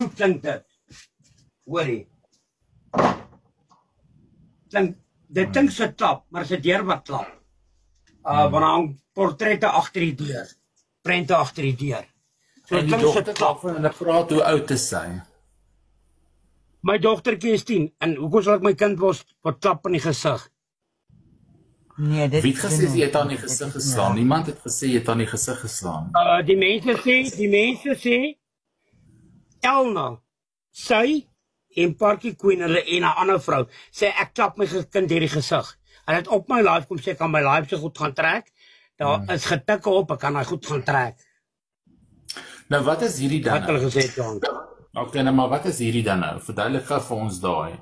klink dit? Hoorie. Dit klink so klap, maar is 'n deur wat klap. Want daar hang portrette agter die deur. Prente agter die deur. So en die dogter klap en hulle praat hoe oud is sy? My dogtertjie is 10 en hoekom sal ek my kind wat klap in die gesig? Nee, dit Wie het gesê jy het aan die gesig geslaan? Niemand het gesê jy het aan die gesig geslaan. Die mense sê Elna, sy en Parkie Queen hulle en 'n ander vrou sê ek klap my kind deur die gesig. Hulle het op my live kom sê kan my live so goed gaan trek. Daar is getikke op, ek kan hy goed gaan trek. Nou wat is hierdie dan? Wat hulle gesê het, Jan? Okay, nou maar wat is hierdie dan nou? Verduidelik gou vir ons daai.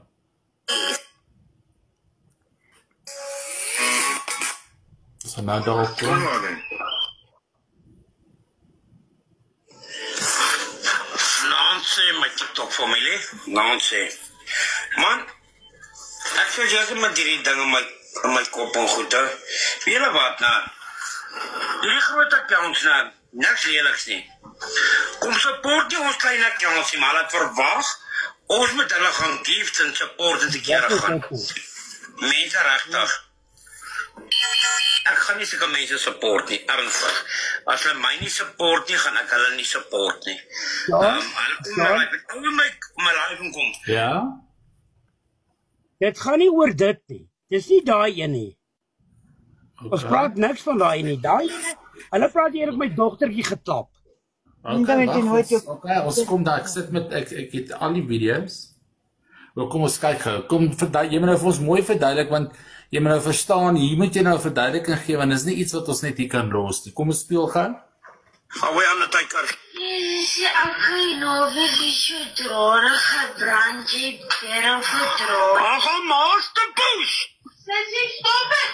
So nou daarop kom. Nancy, my TikTok familie. Nancy. Man, ek sê jy met hierdie ding in my kop en goede. Weet julle wat nou? Hierdie groot accounts nou, niks leliks nie. Kom support nie ons klein accounts nie, maar hulle verwag, ons moet hulle gaan gifts en support en te kere gaan. Mense regtig. Ek gaan nie sulke mense support nie, ernstig. As hulle my nie support nie, gaan ek hulle nie support nie. Hulle kom my live kom. Ja? Dit gaan nie oor dit nie. Dis nie daai een nie. Ons praat niks van daai nie. Daai hulle praat hier met my dogtertjie geklap. Okay, ons kom daar. Ek sit met ek het al die video's. Kom ons kyk gou. Kom verduidelik, jy moet nou vir ons mooi verduidelik want jy moet nou verstaan, hier moet jy nou 'n verduideliking gee want dis nie iets wat ons net hier kan los nie. Kom ons speel gaan. Gaan we aan die tydkar. Yes, ek nou weer so droog gebrandjie per vertrooi. Ag, master push. Dis stop it.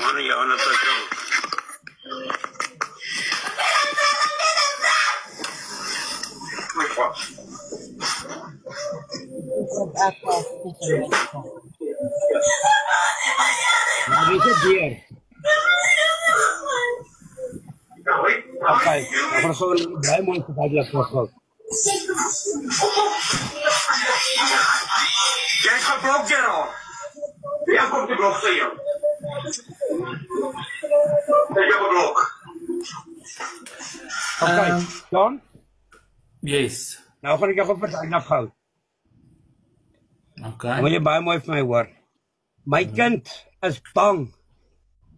Man, jy aan die tydkar. Maar wie is hier? Okay, ek gaan gou 'n baie mooi verduidelik gou. Jy is geblok, Gerald. Wie kom te blok sê jy? Jy is geblok. Okay, John? Yes. Nou gaan ek jou verduidelik gou. Okay. Wil jy baie mooi vir my hoor? My kind is bang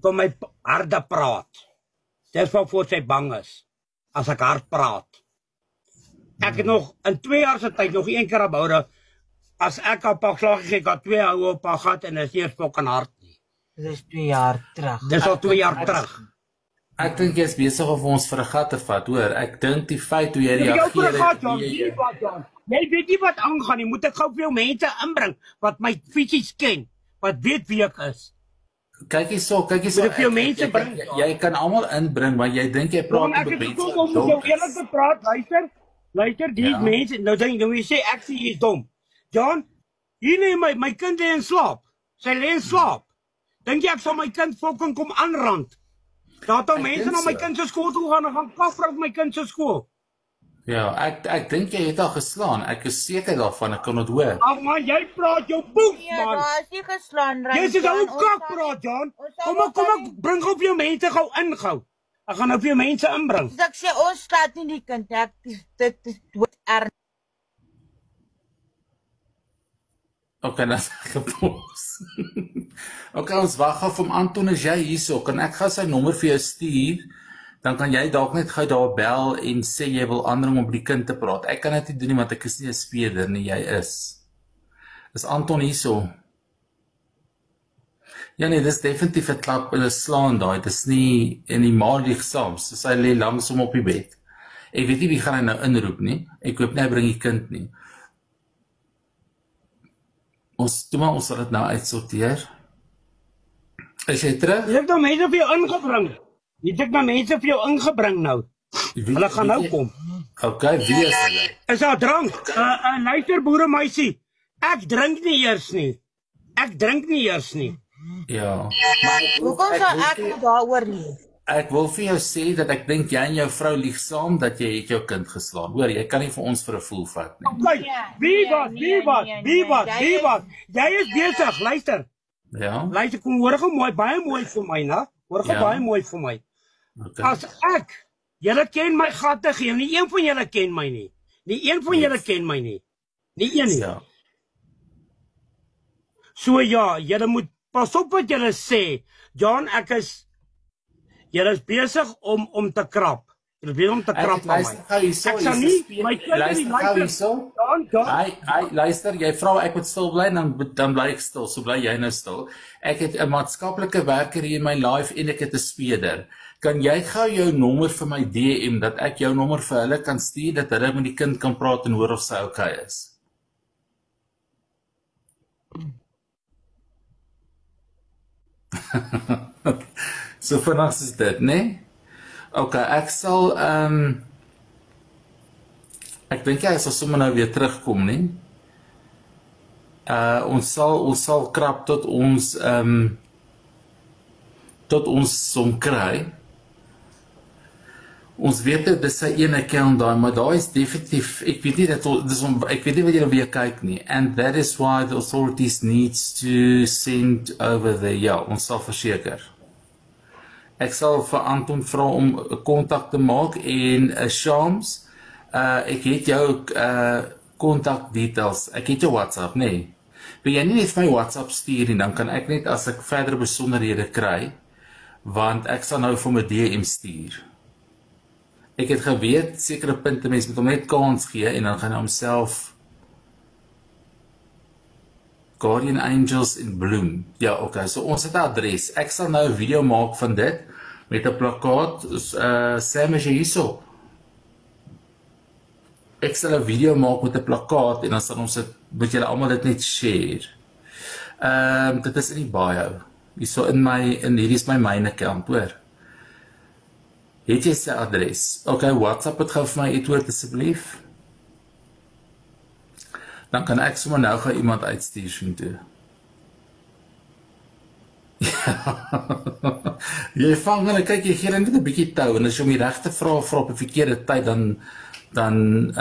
vir my harde praat. Dis waarvoor sy bang is, as ek hard praat. Ek het nog in 2 jaar se tyd nog een keer aboude, as ek al pak slag gegee, ek had 2 houe op haar gat en is nie eens fucking hard nie. Dis 2 jaar terug. Dis al 2 jaar terug. Ek dink jy is besig om ons vir 'n gat te vat, hoor. Ek dink die feit hoe jy reageer Jy weet nie wat aangaan nie, moet ek gou vir jou mense inbring, wat my fisies ken, wat weet wie ek is. Kyk hierso. Jy kan almal inbring, maar jy dink jy praat met mense. Ek het om jou eerlik te praat, luister, die mense, nou jy sê ek sê jy is dom. John, hier lê my kind lê in slaap. Sy lê in slaap. Dink jy ek sal my kind fucking kom aanrand? Daar het al mense na my kind se skool toe gaan en gaan kafvrou my kind se skool. Ja, ek dink jy het al geslaan. Ek is seker daarvan, ek kan dit hoor. Ag man, jy praat jou poep, man. Ja, daar is nie geslaan, Jy sê ou kak praat, John. Kom ek bring gou vir jou mense gou ingou. Ek gaan nou vir jou mense inbring. Ek sê ons slaat nie die kind, dit is dood ernstig. Okay, dan sê ek gepos. Okay, ons wag af om Anton, is jy hierso? Kan ek gaan sy nommer vir jou stuur? Dan kan jy dalk net gou daar bel en sê jy wil aandring om met die kind te praat. Ek kan dit nie doen nie, want ek is nie 'n speeder nie, jy is. Is Anton hierso? Ja nee, dis definitief 'n klap, hulle slaan daai. Dis nie in die ma lig soms. Sy lê langs hom op die bed. Ek weet nie wie gaan hy nou inroep nie. Ek hoop nie hy bring die kind nie. Ons sal dit nou uitsorteer. Is jy terug? Jy het nou mense vir jou ingebring. Jy het nou mense vir jou ingebring nou. Hulle gaan nou kom. Okay, wie is hulle? Is daar drank? Luister boere meisie. Ek drink nie eers nie. Ja. Hoekom sal ek daaroor nie? ek wil vir jou sê dat ek dink jy en jou vrou lieg saam dat jy het jou kind geslaan. Hoor, jy kan nie vir ons vir 'n voel vat nie. Kyk, wie wat? Jy is besig, luister. Ja? Luister, kom hoor gou mooi, baie mooi vir my, né? Hoor gou baie mooi vir my. Okay. As ek, julle ken my gatte gee, nie een van julle ken my nie. Nie een van julle ken my nie. Nie een nie. Ja. So ja, julle moet pas op wat julle sê. John, julle is besig om te krap. Julle is besig om te krap aan my. Ek sal nie my luister. Luister, jy vra ek moet stil bly, dan bly ek stil, so bly jy nou stil. Ek het 'n maatskaplike werker hier in my life en ek het 'n speeder. Kan jy gou jou nommer vir my DM, dat ek jou nommer vir hulle kan stuur, dat hulle met die kind kan praat en hoor of sy okay is? So vinnig is dit, né? Okay, ek sal ek dink jy sal sommer nou weer terugkom, né? Ons sal krap tot ons som kry. Ons weet dit is sy een account daai, maar daar is definitief, ek weet nie wat julle weer kyk nie, and that is why the authorities needs to send over there. Ja, ons sal verseker. Ek sal vir Anton vra om kontak te maak en Shams, ek het jou kontak details, ek het jou WhatsApp, nee. Wil jy nie net my WhatsApp stuur nie, dan kan ek net as ek verder besonderhede kry, want ek sal nou vir my DM stuur. Ek het geweet, sekere punte mens moet hom net kans gee, en dan gaan hy homself Guardian Angels in Bloom. Ja, okay, so ons het 'n adres. Ek sal nou 'n video maak van dit, met 'n plakkaat, Sam is jy hierso. Ek sal 'n video maak met 'n plakkaat, en dan sal ons dit, moet julle almal dit net share. Dit is in die bio. Hierso hierdie is my main account, hoor. Het jy sy adres? Okay, WhatsApp het gou vir my Edward asseblief. Dan kan ek sommer nou gou iemand uitstuur so toe. Jy vang hulle, kyk, jy gee net 'n bietjie tou, en as jy om die regte vrae vra op 'n verkeerde tyd, dan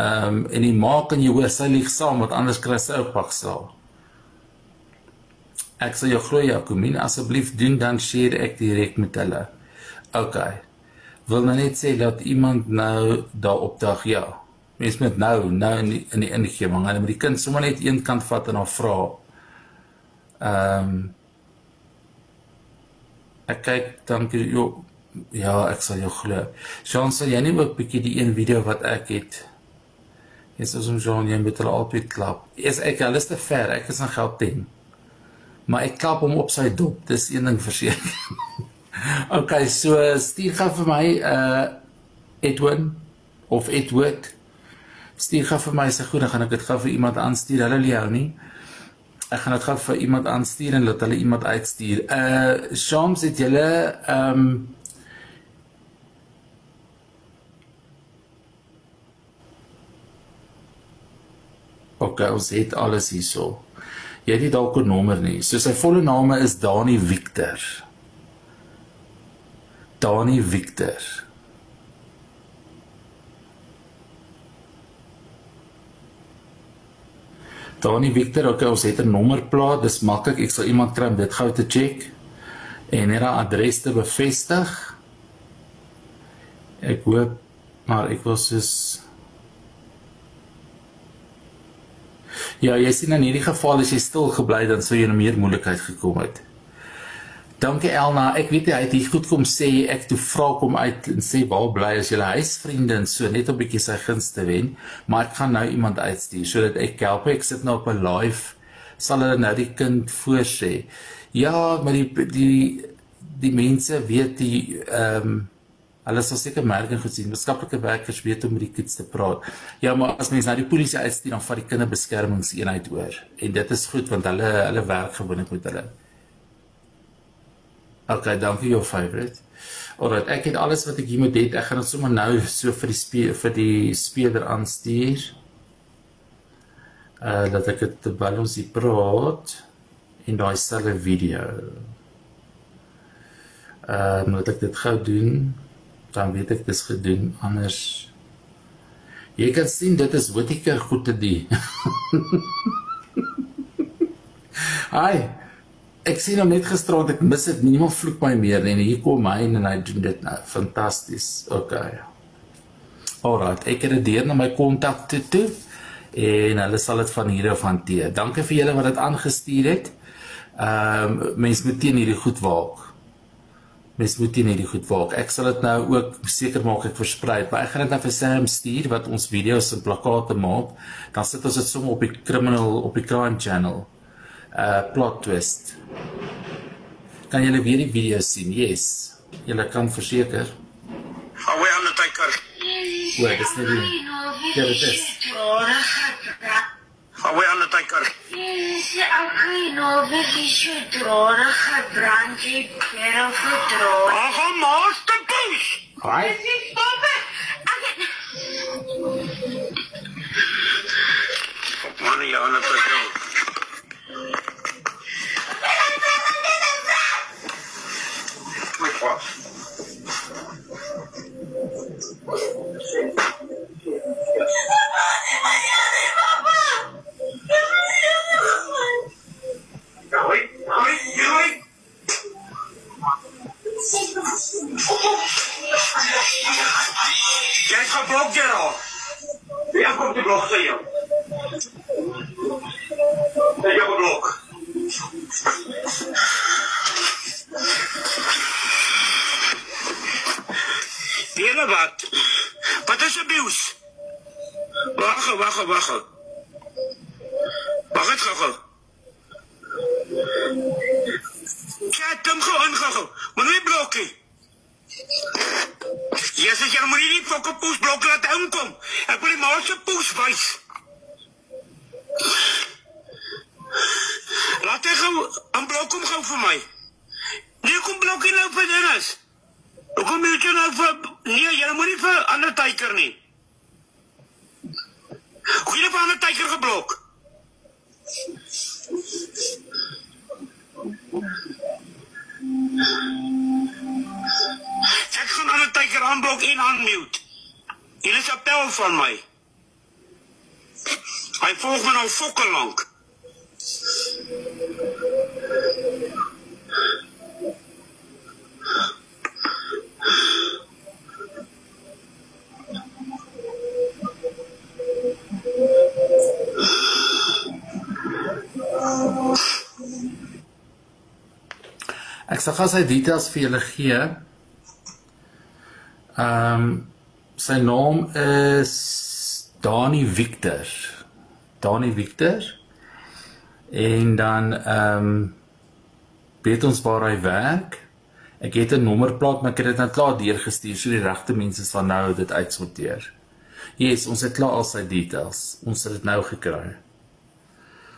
en die maak en jy hoor, sy lieg saam, want anders kry sy ook pakslaag. Ek sal jou glo, Jacomien, asseblief doen, dan share ek direk met hulle. Okay. Wil nou net sê dat iemand nou daar opdag, ja. Mens moet nou in die ingewing, en met die kind sommer net een kant vat en dan vra. Ek kyk, dankie, ja, ek sal jou glo. Jean, sal jy nie ook bietjie die een video wat ek het? Yes, as om Jean, jy moet hulle altyd klap. Hulle is te ver, ek is in Gauteng. Maar ek klap hom op sy dop, dis een ding verseker. Okay, so stuur gou vir my Edwin of Edward. Stuur gou vir my, sê goed, dan gaan ek dit gou vir iemand aanstuur. Hulle jou nie. Ek gaan dit gou vir iemand aanstuur en laat hulle iemand uitstuur. Shams, het julle okay, ons het alles hierso. Jy het nie dalk 'n nommer nie. So sy volle name is Dani Victor. Dani Victor. Dani Victor, okay, ons het 'n nommerplaat, dis maklik, ek sal iemand kry om dit gou te check, en net 'n adres te bevestig. Ek hoop, maar ek was soos... Ja, jy sien in hierdie geval, as jy stil gebly, dan sou jy in meer moeilikheid gekom het. Dankie Elna, ek weet hy het hier goed kom sê, ek toe vra kom uit en sê, waar bly as julle huisvriende en so, net 'n bietjie sy guns te wen, maar ek gaan nou iemand uitstuur, sodat ek help, ek sit nou op 'n live, sal hulle nou die kind voorsê. Ja, maar die mense weet hulle sal seker merk en gesien, maatskaplike werkers weet om met die kids te praat. Ja, maar as mens nou die polisie uitstuur, dan vat die kinderbeskermingseenheid oor, en dit is goed, want hulle werk gewoonlik met hulle. Okay, dankie jou favorite. Alright, ek het alles wat ek hier moet het, ek gaan het sommer nou so vir die speler aanstuur. Dat ek het terwyl ons hier praat, en daai selfe video. Moet ek dit gou doen, dan weet ek dis gedoen, anders. Jy kan sien, dit is Whittaker goed te die. Hi, ek sien hom net gisterand, ek mis dit, niemand vloek my meer, en hier kom hy en hy doen dit nou, fantasties, okay. Alright, ek het dit deur na my kontakte toe, en hulle sal dit van hier af hanteer. Dankie vir julle wat dit aangestuur het. Mens moet teen hierdie goed waak. Ek sal dit nou ook seker maak ek versprei, maar ek gaan dit nou vir Sam stuur, wat ons video's en plakate maak, dan sit ons dit sommer op die crime channel. Plot twist. Kan julle weer die video sien? Yes. Julle kan verseker. Hou aan die teiker. Oor, dis nie die. Ja, dit is. Hou aan die teiker. Sy okay, nou weet jy so droog gebrand jy per verdroog. Aha, master push. Hi. Stop it. Man, jy aan die teiker. Wat? Jy is geblok, Gerard. Wie komt die blok vir jou? Jy is geblok. Weet wat? Wat is abuse? Wacht. Wacht het gauw. Kijk hem gewoon gauw. Maar nu blokkie. Jezus, jy moet nie fokke poesblok laat inkom. Ek wil die maatse poes wys. Laat hy gauw, een blok kom gauw vir my. Nee, kom blokkie nou vir dinges. Hoekom moet jy nou vir... Nee, jy moet nie vir ander teiker nie. Hoe jy vir ander teiker geblok? Ek gaan ander teiker aanblok en aanmute. Hier is appel van my. Hy volg my nou fokke lang. Ek sal gaan sy details vir julle gee. Sy naam is Dani Victor. En dan weet ons waar hy werk. Ek het 'n nommerplaat, maar ek het dit nou klaar deurgestuur, so die regte mense sal nou dit uitsorteer. Yes, ons het klaar al sy details. Ons het dit nou gekry.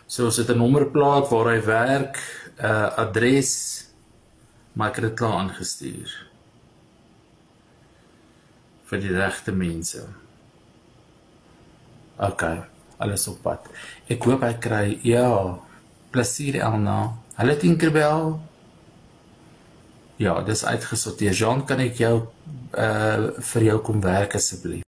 So ons het 'n nommerplaat waar hy werk, adres, maar ek het dit klaar aangestuur. Vir die regte mense. Okay, alles op pad. Ek hoop hy kry, ja, plesier Elna. Hallo Tinkerbell. Ja, dis uitgesorteer. Jean, kan ek jou vir jou kom werk asseblief?